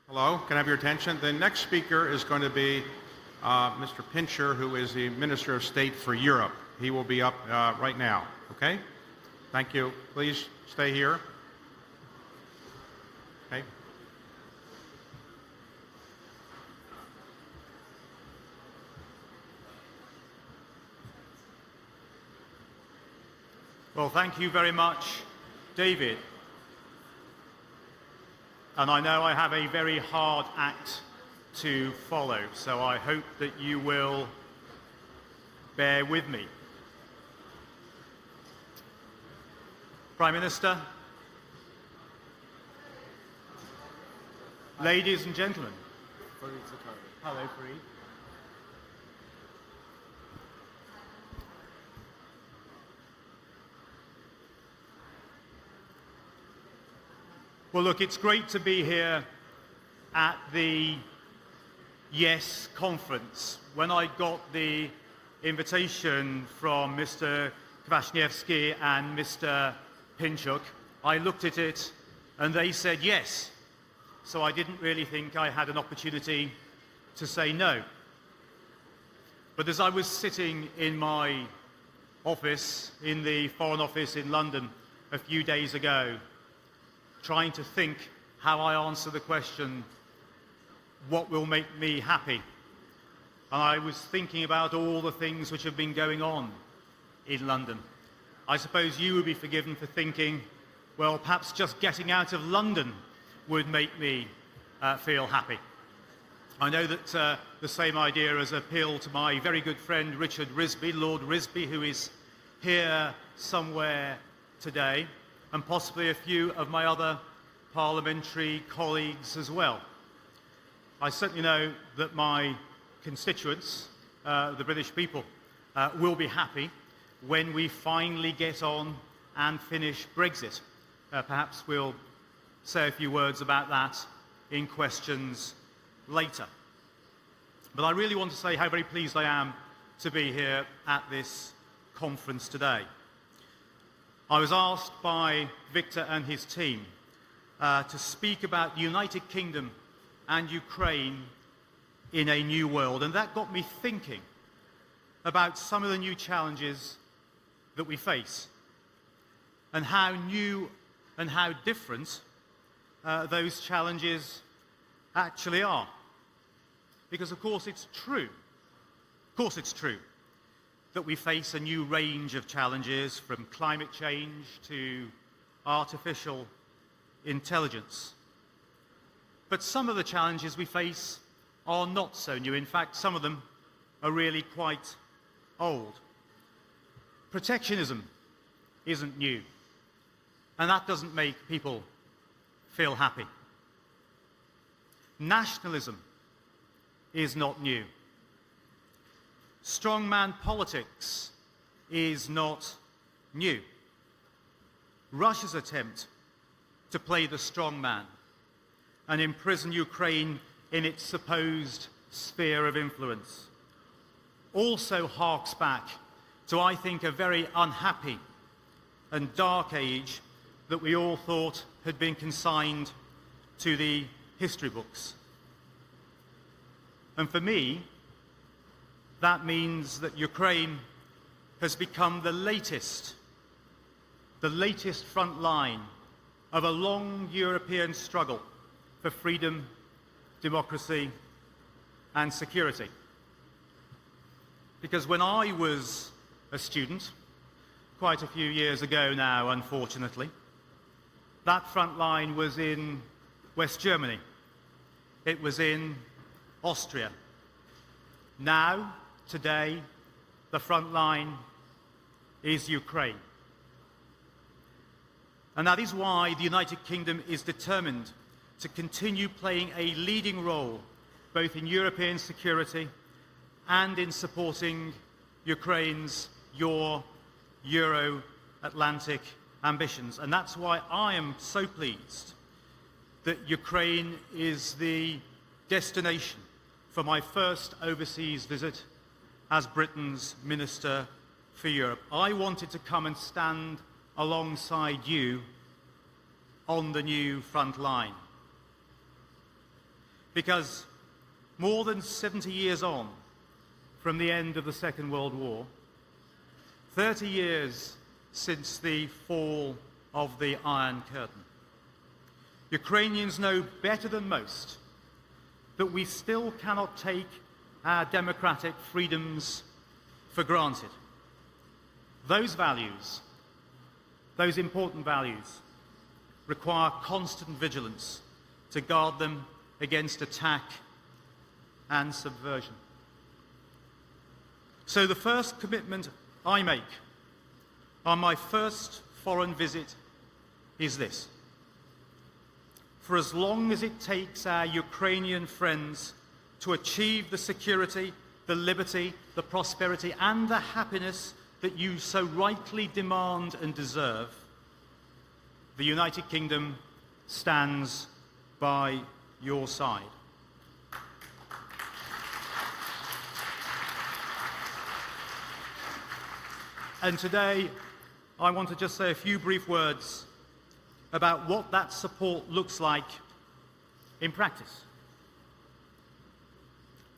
Hello, can I have your attention? The next speaker is going to be Mr. Pincher, who is the Minister of State for Europe. He will be up right now, okay? Thank you. Please stay here. Okay. Well, thank you very much, David. And I know I have a very hard act to follow, so I hope that you will bear with me. Prime Minister, ladies and gentlemen. Hello, Fareed. Well, look, it's great to be here at the YES conference. When I got the invitation from Mr. Kwasniewski and Mr. Pinchuk, I looked at it and they said yes. So I didn't really think I had an opportunity to say no. But as I was sitting in my office, in the Foreign Office in London a few days ago, trying to think how I answer the question, what will make me happy? And I was thinking about all the things which have been going on in London. I suppose you would be forgiven for thinking, well, perhaps just getting out of London would make me feel happy. I know that the same idea has appealed to my very good friend Richard Risby, Lord Risby, who is here somewhere today, and possibly a few of my other parliamentary colleagues as well. I certainly know that my constituents, the British people, will be happy when we finally get on and finish Brexit. Perhaps we'll say a few words about that in questions later. But I really want to say how very pleased I am to be here at this conference today. I was asked by Victor and his team to speak about the United Kingdom and Ukraine in a new world, and that got me thinking about some of the new challenges that we face and how new and how different those challenges actually are. Because of course it's true that we face a new range of challenges, from climate change to artificial intelligence. But some of the challenges we face are not so new. In fact, some of them are really quite old. Protectionism isn't new, and that doesn't make people feel happy. Nationalism is not new. Strongman politics is not new. Russia's attempt to play the strongman and imprison Ukraine in its supposed sphere of influence also harks back to, I think, a very unhappy and dark age that we all thought had been consigned to the history books. And for me, that means that Ukraine has become the latest front line of a long European struggle for freedom, democracy, and security. Because when I was a student, quite a few years ago now, unfortunately, that front line was in West Germany. It was in Austria. Now, today, the front line is Ukraine. And that is why the United Kingdom is determined to continue playing a leading role both in European security and in supporting Ukraine's Euro-Atlantic ambitions. And that's why I am so pleased that Ukraine is the destination for my first overseas visit as Britain's Minister for Europe. I wanted to come and stand alongside you on the new front line. because more than 70 years on from the end of the Second World War, 30 years since the fall of the Iron Curtain, Ukrainians know better than most that we still cannot take our democratic freedoms for granted. Those values, those important values, require constant vigilance to guard them against attack and subversion. So the first commitment I make on my first foreign visit is this: for as long as it takes our Ukrainian friends to achieve the security, the liberty, the prosperity, and the happiness that you so rightly demand and deserve, the United Kingdom stands by your side. And today, I want to just say a few brief words about what that support looks like in practice.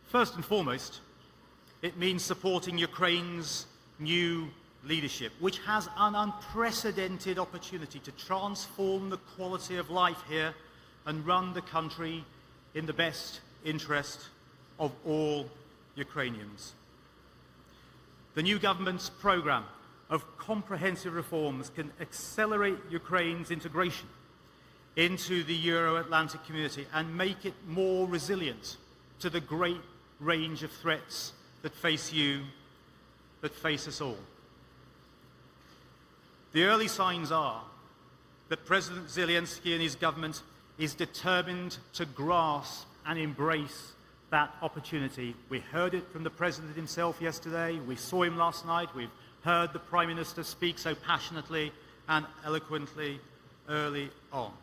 First and foremost, it means supporting Ukraine's new leadership, which has an unprecedented opportunity to transform the quality of life here and run the country in the best interest of all Ukrainians. The new government's programme of comprehensive reforms can accelerate Ukraine's integration into the Euro-Atlantic community and make it more resilient to the great range of threats that face you, that face us all. The early signs are that President Zelensky and his government is determined to grasp and embrace that opportunity. We heard it from the President himself yesterday. We saw him last night. We've heard the Prime Minister speak so passionately and eloquently early on.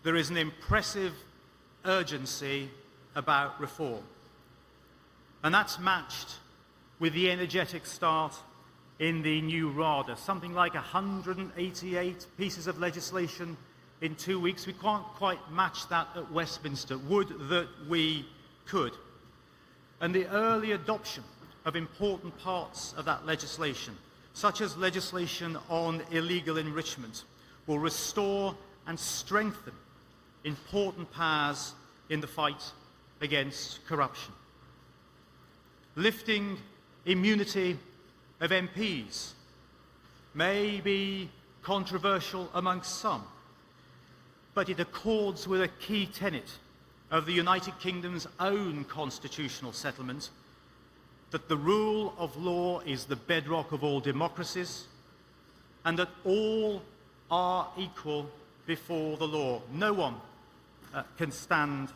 There is an impressive urgency about reform. And that's matched with the energetic start in the new RADA, something like 188 pieces of legislation in 2 weeks. We can't quite match that at Westminster. Would that we could. And the early adoption of important parts of that legislation, such as legislation on illegal enrichment, will restore and strengthen important powers in the fight against corruption. Lifting immunity of MPs may be controversial amongst some, but it accords with a key tenet of the United Kingdom's own constitutional settlement, that the rule of law is the bedrock of all democracies, and that all are equal before the law. No one can stand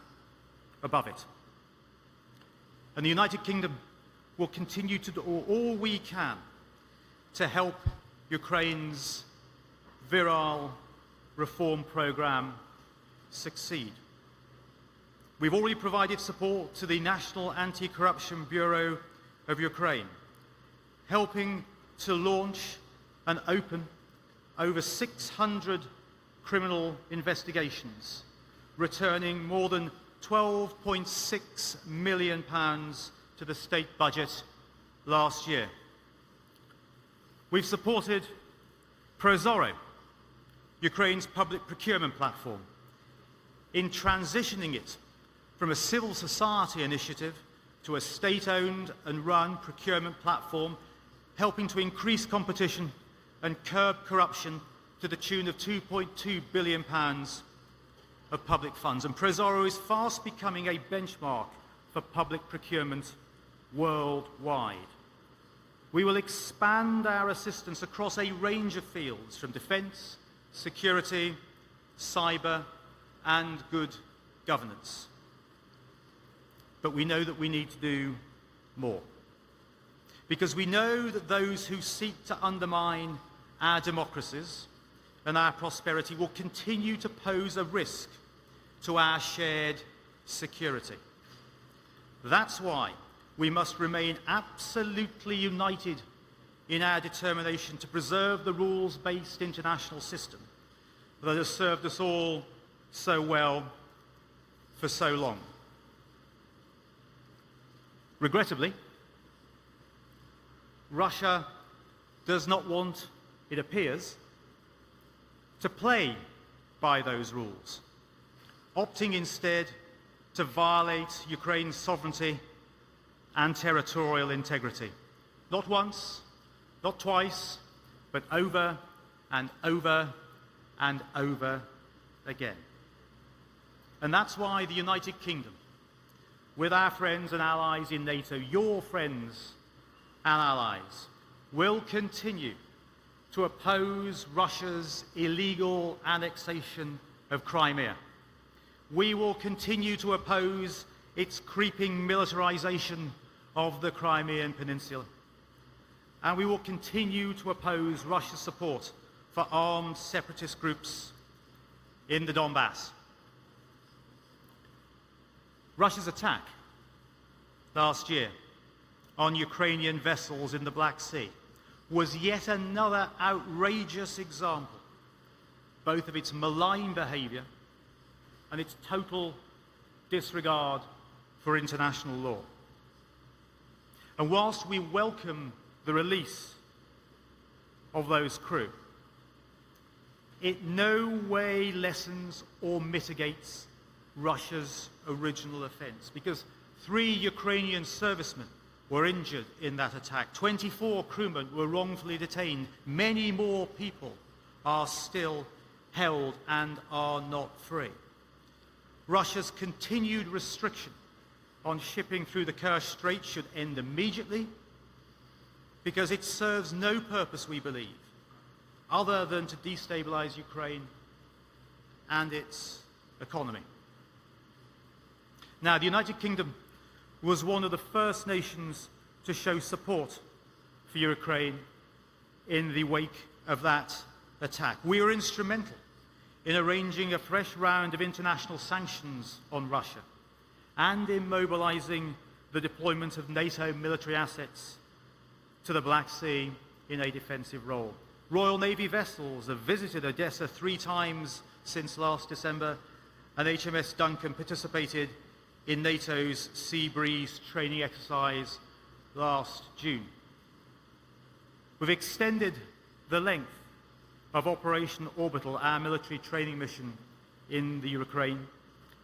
above it. And the United Kingdom will continue to do all we can to help Ukraine's virile reform programme succeed. We've already provided support to the National Anti-Corruption Bureau of Ukraine, helping to launch and open over 600 criminal investigations, returning more than £12.6 million to the state budget last year. We've supported ProZorro, Ukraine's public procurement platform, in transitioning it from a civil society initiative to a state-owned and run procurement platform, helping to increase competition and curb corruption to the tune of £2.2 billion of public funds. And ProZorro is fast becoming a benchmark for public procurement worldwide. We will expand our assistance across a range of fields, from defence, security, cyber, and good governance. But we know that we need to do more, because we know that those who seek to undermine our democracies and our prosperity will continue to pose a risk to our shared security. That's why we must remain absolutely united in our determination to preserve the rules-based international system that has served us all so well for so long. Regrettably, Russia does not want, it appears, to play by those rules, opting instead to violate Ukraine's sovereignty and territorial integrity. Not once, not twice, but over and over and over again. And that's why the United Kingdom, with our friends and allies in NATO, your friends and allies, will continue to oppose Russia's illegal annexation of Crimea. We will continue to oppose its creeping militarization of the Crimean Peninsula. And we will continue to oppose Russia's support for armed separatist groups in the Donbass. Russia's attack last year on Ukrainian vessels in the Black Sea was yet another outrageous example, both of its malign behavior and its total disregard for international law. And whilst we welcome the release of those crew, it no way lessens or mitigates Russia's original offense, because 3 Ukrainian servicemen were injured in that attack. 24 crewmen were wrongfully detained. Many more people are still held and are not free. Russia's continued restriction on shipping through the Kerch Strait should end immediately, because it serves no purpose, we believe, other than to destabilize Ukraine and its economy. Now, the United Kingdom was one of the first nations to show support for Ukraine in the wake of that attack. We were instrumental in arranging a fresh round of international sanctions on Russia and in mobilizing the deployment of NATO military assets to the Black Sea in a defensive role. Royal Navy vessels have visited Odessa 3 times since last December, and HMS Duncan participated in NATO's Sea Breeze training exercise last June. We've extended the length of Operation Orbital, our military training mission in the Ukraine,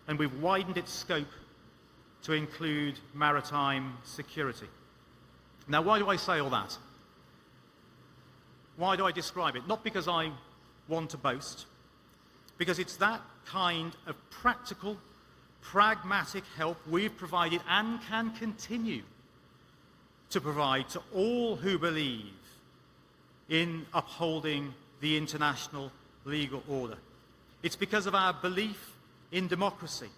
and we've widened its scope to include maritime security. Now, why do I say all that? Why do I describe it? Not because I want to boast, because it's that kind of practical, pragmatic help we've provided and can continue to provide to all who believe in upholding the international legal order. It's because of our belief in democracy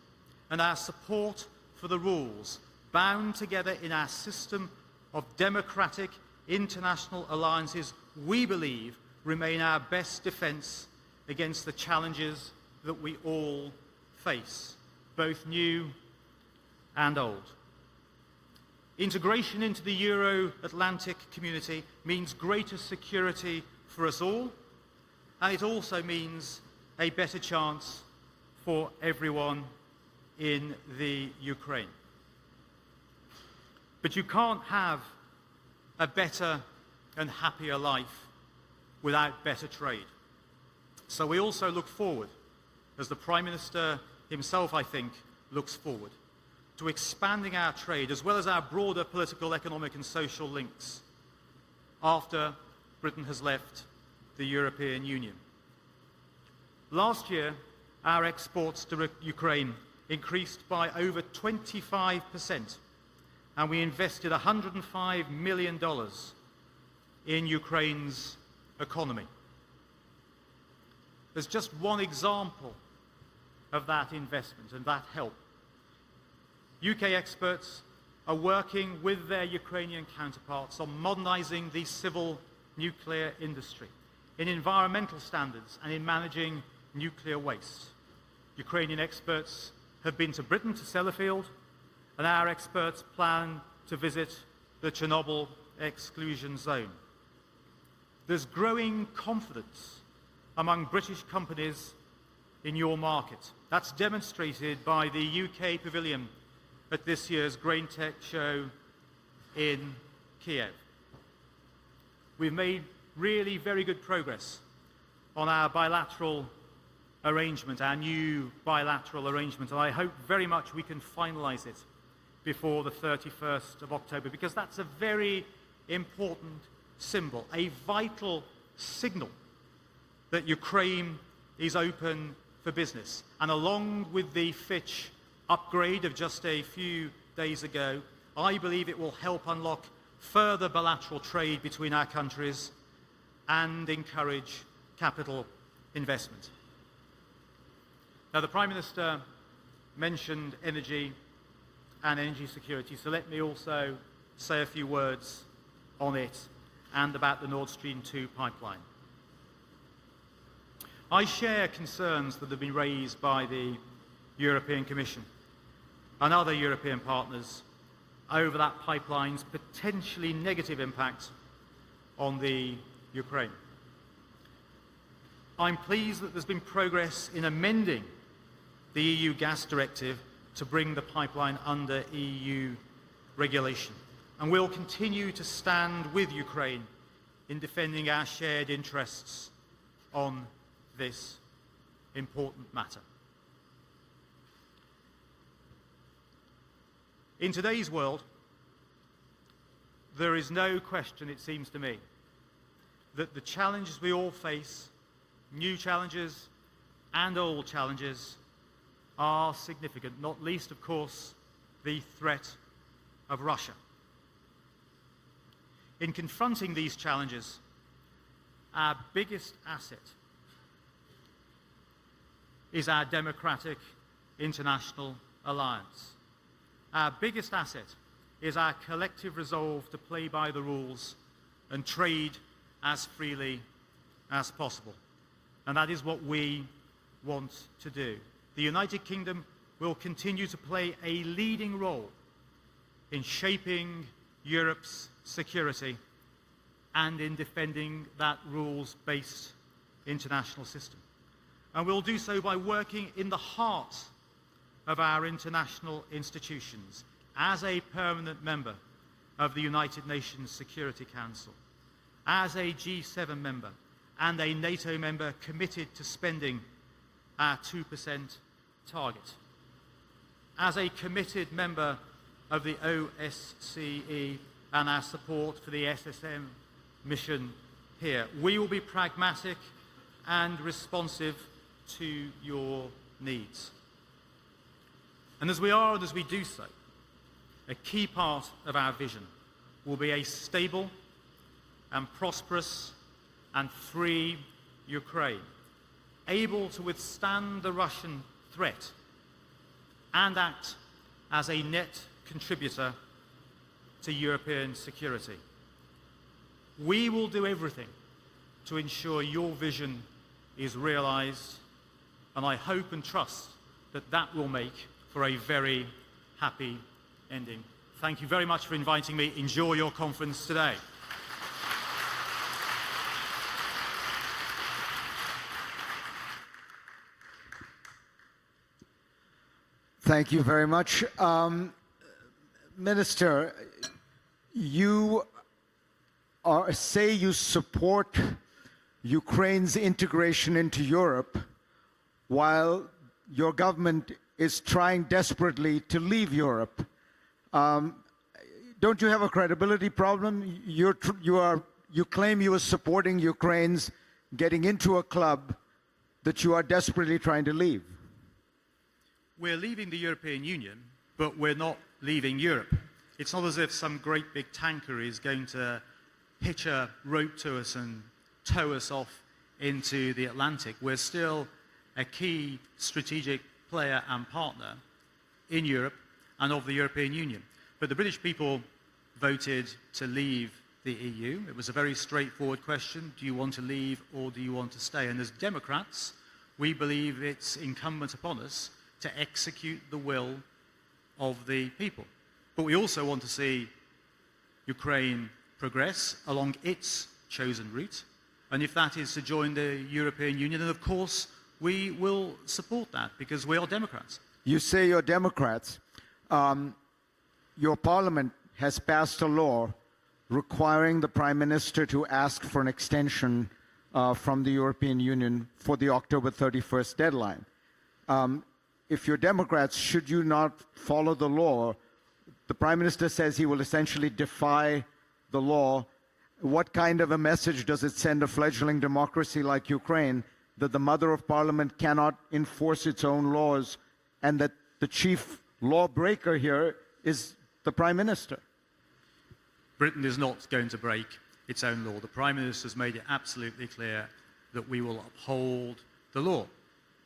and our support for the rules bound together in our system of democratic international alliances we believe remain our best defense against the challenges that we all face, both new and old. Integration into the Euro-Atlantic community means greater security for us all, and it also means a better chance for everyone in the Ukraine. But you can't have a better and happier life without better trade. So we also look forward, as the Prime Minister himself, I think, looks forward, to expanding our trade as well as our broader political, economic and social links after Britain has left the European Union. Last year, our exports to Ukraine increased by over 25%, and we invested $105 million in Ukraine's economy. There's just one example of that investment and that help. UK experts are working with their Ukrainian counterparts on modernizing the civil nuclear industry, in environmental standards and in managing nuclear waste. Ukrainian experts have been to Britain, to Sellafield, and our experts plan to visit the Chernobyl exclusion zone. There's growing confidence among British companies in your market. That's demonstrated by the UK Pavilion at this year's GrainTech show in Kiev. We've made really very good progress on our bilateral arrangement, our new bilateral arrangement, and I hope very much we can finalize it before the 31st of October, because that's a very important symbol, a vital signal that Ukraine is open for business. And along with the Fitch upgrade of just a few days ago, I believe it will help unlock further bilateral trade between our countries and encourage capital investment. Now, the Prime Minister mentioned energy and energy security, so let me also say a few words on it and about the Nord Stream 2 pipeline. I share concerns that have been raised by the European Commission and other European partners over that pipeline's potentially negative impact on the Ukraine. I'm pleased that there's been progress in amending the EU gas directive to bring the pipeline under EU regulation. And we'll continue to stand with Ukraine in defending our shared interests on this important matter. In today's world, there is no question, it seems to me, that the challenges we all face, new challenges and old challenges, are significant, not least, of course, the threat of Russia. In confronting these challenges, our biggest asset is our democratic international alliance. Our biggest asset is our collective resolve to play by the rules and trade as freely as possible. And that is what we want to do. The United Kingdom will continue to play a leading role in shaping Europe's security and in defending that rules-based international system. And we'll do so by working in the heart of our international institutions as a permanent member of the United Nations Security Council, as a G7 member and a NATO member committed to spending our 2% target, as a committed member of the OSCE and our support for the SSM mission here. We will be pragmatic and responsive to your needs. And as we are and as we do so, a key part of our vision will be a stable and prosperous and free Ukraine, able to withstand the Russian threat and act as a net contributor to European security. We will do everything to ensure your vision is realized, and I hope and trust that that will make for a very happy ending. Thank you very much for inviting me. Enjoy your conference today. Thank you very much. Minister, you say you support Ukraine's integration into Europe while your government is trying desperately to leave Europe. Don't you have a credibility problem? You claim you are supporting Ukraine's getting into a club that you are desperately trying to leave. We're leaving the European Union, but we're not leaving Europe. It's not as if some great big tanker is going to hitch a rope to us and tow us off into the Atlantic. We're still a key strategic player and partner in Europe and of the European Union. But the British people voted to leave the EU. It was a very straightforward question. Do you want to leave or do you want to stay? And as Democrats, we believe it's incumbent upon us to execute the will of the people. But we also want to see Ukraine progress along its chosen route. And if that is to join the European Union, then of course we will support that because we are Democrats. You say you're Democrats. Your parliament has passed a law requiring the Prime Minister to ask for an extension from the European Union for the October 31st deadline. If you're Democrats, should you not follow the law? The Prime Minister says he will essentially defy the law. What kind of a message does it send a fledgling democracy like Ukraine that the Mother of Parliament cannot enforce its own laws and that the chief lawbreaker here is the Prime Minister? Britain is not going to break its own law. The Prime Minister has made it absolutely clear that we will uphold the law.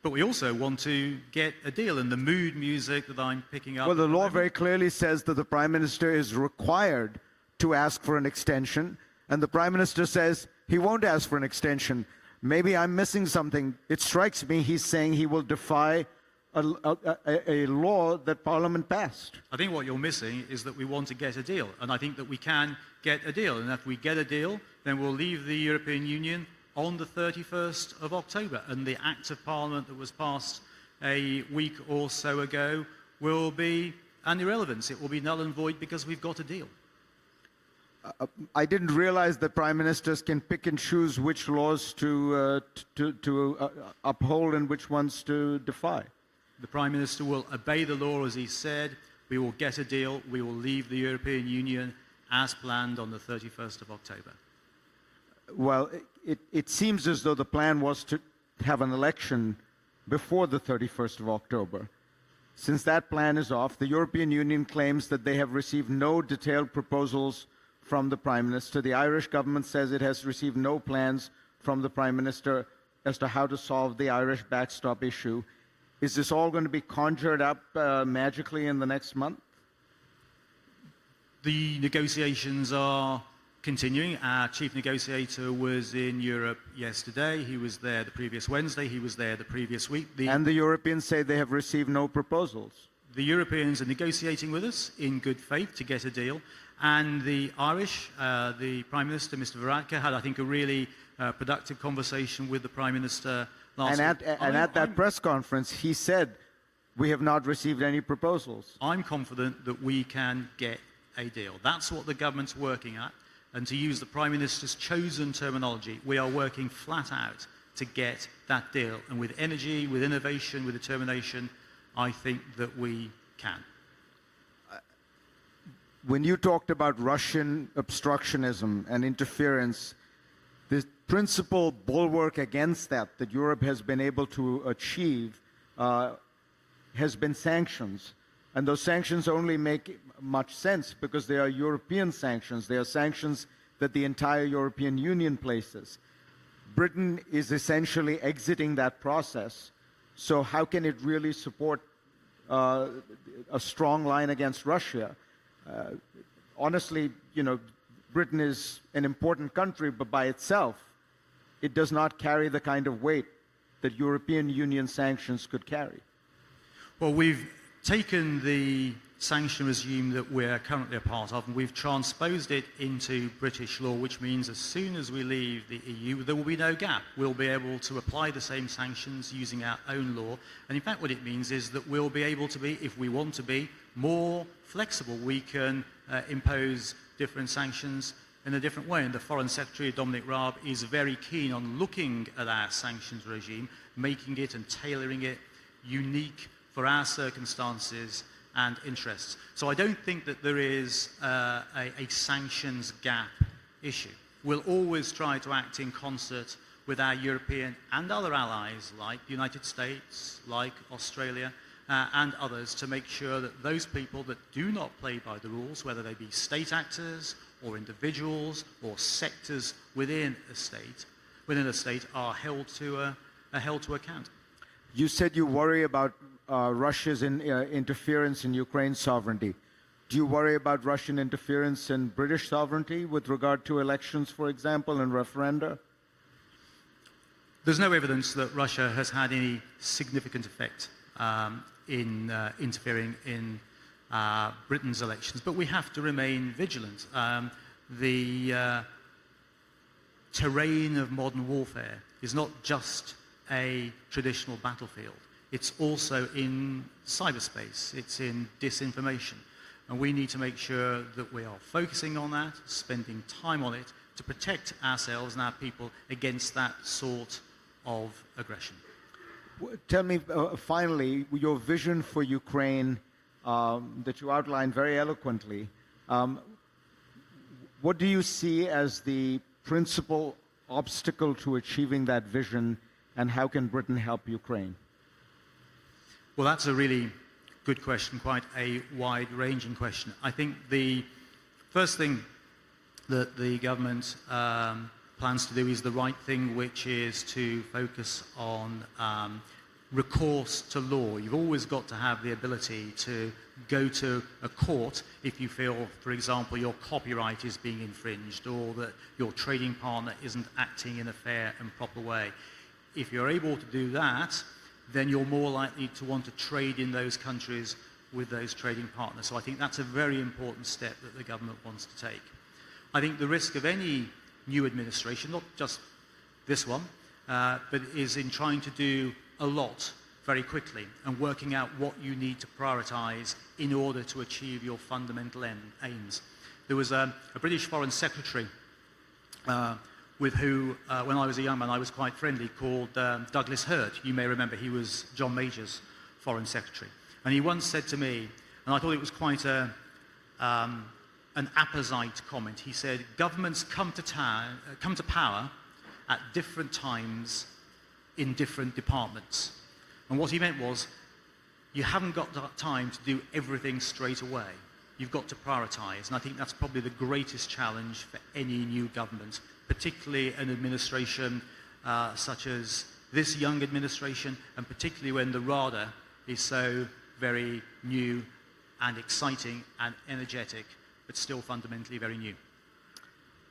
But we also want to get a deal, and the mood music that I'm picking up... Well, the law very clearly says that the Prime Minister is required to ask for an extension, and the Prime Minister says he won't ask for an extension. Maybe I'm missing something. It strikes me he's saying he will defy a law that Parliament passed. I think what you're missing is that we want to get a deal, and I think that we can get a deal. And if we get a deal, then we'll leave the European Union on the 31st of October, and the Act of Parliament that was passed a week or so ago will be an irrelevance. It will be null and void because we've got a deal. I didn't realize that prime ministers can pick and choose which laws to uphold and which ones to defy. The Prime Minister will obey the law as he said. We will get a deal. We will leave the European Union as planned on the 31st of October. Well, it seems as though the plan was to have an election before the 31st of October. Since that plan is off, the European Union claims that they have received no detailed proposals from the Prime Minister. The Irish government says it has received no plans from the Prime Minister as to how to solve the Irish backstop issue. Is this all going to be conjured up magically in the next month? The negotiations are continuing. Our chief negotiator was in Europe yesterday. He was there the previous Wednesday. He was there the previous week. And the Europeans say they have received no proposals. The Europeans are negotiating with us in good faith to get a deal. And the Irish, the Prime Minister, Mr. Varadkar, had, I think, a really productive conversation with the Prime Minister last week. And at that press conference, he said, we have not received any proposals. I'm confident that we can get a deal. That's what the government's working at. And to use the Prime Minister's chosen terminology, we are working flat out to get that deal. And with energy, with innovation, with determination, I think that we can. When you talked about Russian obstructionism and interference, the principal bulwark against that Europe has been able to achieve has been sanctions. And those sanctions only make much sense because they are European sanctions. They are sanctions that the entire European Union places. Britain is essentially exiting that process. So how can it really support a strong line against Russia? Honestly, you know, Britain is an important country, but by itself, it does not carry the kind of weight that European Union sanctions could carry. Well, we've taken the sanction regime that we're currently a part of, and we've transposed it into British law, which means as soon as we leave the EU, there will be no gap. We'll be able to apply the same sanctions using our own law. And in fact, what it means is that we'll be able to be, if we want to be, more flexible. We can impose different sanctions in a different way. And the Foreign Secretary, Dominic Raab, is very keen on looking at our sanctions regime, making it and tailoring it unique for our circumstances and interests. So I don't think that there is a sanctions gap issue. We'll always try to act in concert with our European and other allies like the United States, like Australia, and others to make sure that those people that do not play by the rules, whether they be state actors or individuals or sectors within a state, are held to account. You said you worry about Russia's interference in Ukraine's sovereignty. Do you worry about Russian interference in British sovereignty with regard to elections, for example, and referenda? There's no evidence that Russia has had any significant effect in interfering in Britain's elections, but we have to remain vigilant. The terrain of modern warfare is not just a traditional battlefield. It's also in cyberspace, it's in disinformation. And we need to make sure that we are focusing on that, spending time on it, to protect ourselves and our people against that sort of aggression. Tell me, finally, your vision for Ukraine that you outlined very eloquently. What do you see as the principal obstacle to achieving that vision, and how can Britain help Ukraine? Well, that's a really good question, quite a wide-ranging question. I think the first thing that the government plans to do is the right thing, which is to focus on recourse to law. You've always got to have the ability to go to a court if you feel, for example, your copyright is being infringed or that your trading partner isn't acting in a fair and proper way. If you're able to do that, then you're more likely to want to trade in those countries with those trading partners. So I think that's a very important step that the government wants to take. I think the risk of any new administration, not just this one, but is in trying to do a lot very quickly and working out what you need to prioritize in order to achieve your fundamental aims. There was a British Foreign Secretary with who, when I was a young man, I was quite friendly, called Douglas Hurt. You may remember he was John Major's Foreign Secretary. And he once said to me, and I thought it was quite an apposite comment, he said, governments come to power at different times in different departments. And what he meant was, you haven't got time to do everything straight away. You've got to prioritize. And I think that's probably the greatest challenge for any new government, particularly an administration such as this young administration, and particularly when the RADA is so very new and exciting and energetic, but still fundamentally very new.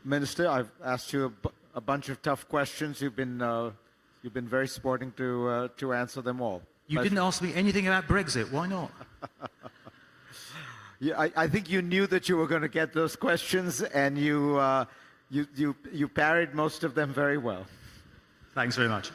Minister, I've asked you a bunch of tough questions. You've been very sporting to answer them all. You didn't ask me anything about Brexit. Why not? Yeah, I think you knew that you were going to get those questions, and you parried most of them very well. Thanks very much.